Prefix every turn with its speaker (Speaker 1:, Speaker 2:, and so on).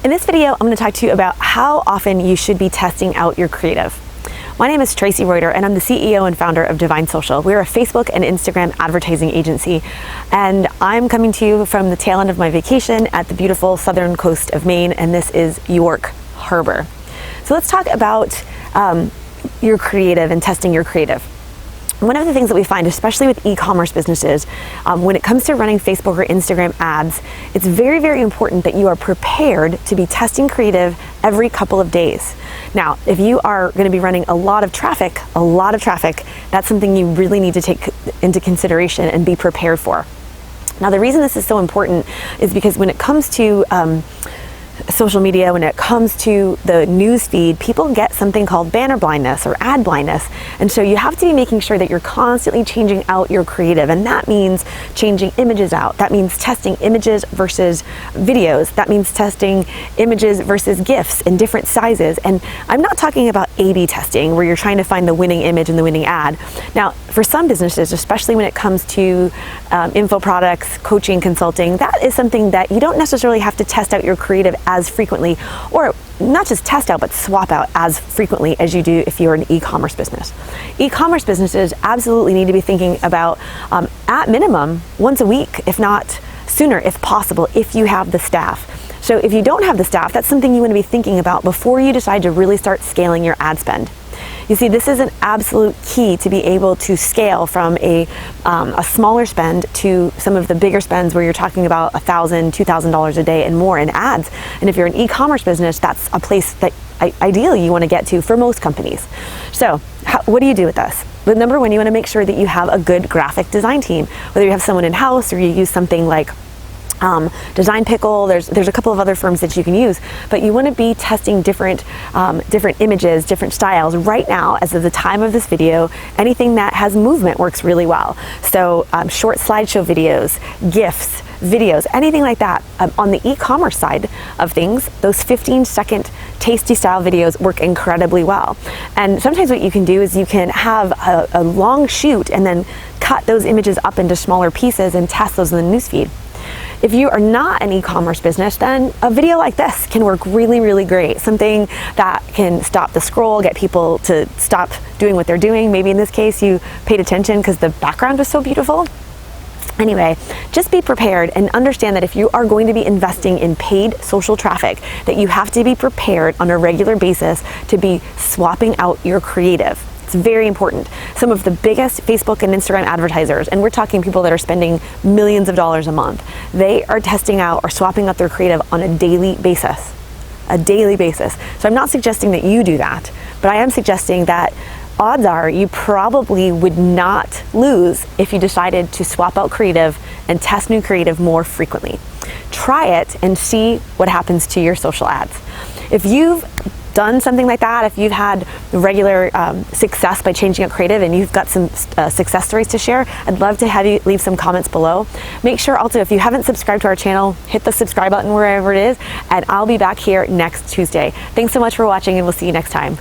Speaker 1: In this video, I'm going to talk to you about how often you should be testing out your creative. My name is Tracy Reuter, and I'm the CEO and founder of Divine Social. We're a Facebook and Instagram advertising agency, and I'm coming to you from the tail end of my vacation at the beautiful southern coast of Maine, and this is York Harbor. So let's talk about your creative and testing your creative. One of the things that we find, especially with e-commerce businesses, when it comes to running Facebook or Instagram ads, it's very, very important that you are prepared to be testing creative every couple of days. Now, if you are going to be running a lot of traffic, that's something you really need to take into consideration and be prepared for. Now, the reason this is so important is because when it comes to social media, when it comes to the news feed, people get something called banner blindness or ad blindness. And so you have to be making sure that you're constantly changing out your creative. And that means changing images out. That means testing images versus videos. That means testing images versus GIFs in different sizes. And I'm not talking about A/B testing where you're trying to find the winning image and the winning ad. Now, for some businesses, especially when it comes to info products, coaching, consulting, that is something that you don't necessarily have to test out your creative as frequently, or not just test out, but swap out as frequently as you do if you're an e-commerce business. E-commerce businesses absolutely need to be thinking about, at minimum, once a week, if not sooner, if possible, if you have the staff. So if you don't have the staff, that's something you want to be thinking about before you decide to really start scaling your ad spend. You see, this is an absolute key to be able to scale from a smaller spend to some of the bigger spends where you're talking about $1,000, $2,000 a day and more in ads. And if you're an e-commerce business, that's a place that ideally you want to get to for most companies. So what do you do with this? But number one, you want to make sure that you have a good graphic design team, whether you have someone in-house or you use something like Design Pickle. There's a couple of other firms that you can use, but you want to be testing different images, different styles. Right now, as of the time of this video, anything that has movement works really well. So short slideshow videos, GIFs, videos, anything like that. On the e-commerce side of things, those 15-second tasty style videos work incredibly well. And sometimes what you can do is you can have a long shoot and then cut those images up into smaller pieces and test those in the newsfeed. If you are not an e-commerce business, then a video like this can work really, really great. Something that can stop the scroll, get people to stop doing what they're doing. Maybe in this case, you paid attention because the background was so beautiful. Anyway, just be prepared and understand that if you are going to be investing in paid social traffic, that you have to be prepared on a regular basis to be swapping out your creative. It's very important. Some of the biggest Facebook and Instagram advertisers, and we're talking people that are spending millions of dollars a month, they are testing out or swapping out their creative on a daily basis. A daily basis. So I'm not suggesting that you do that, but I am suggesting that odds are you probably would not lose if you decided to swap out creative and test new creative more frequently. Try it and see what happens to your social ads. If you've done something like that, if you've had regular success by changing up creative and you've got some success stories to share, I'd love to have you leave some comments below. Make sure also, if you haven't subscribed to our channel, hit the subscribe button wherever it is, and I'll be back here next Tuesday. Thanks so much for watching, and we'll see you next time.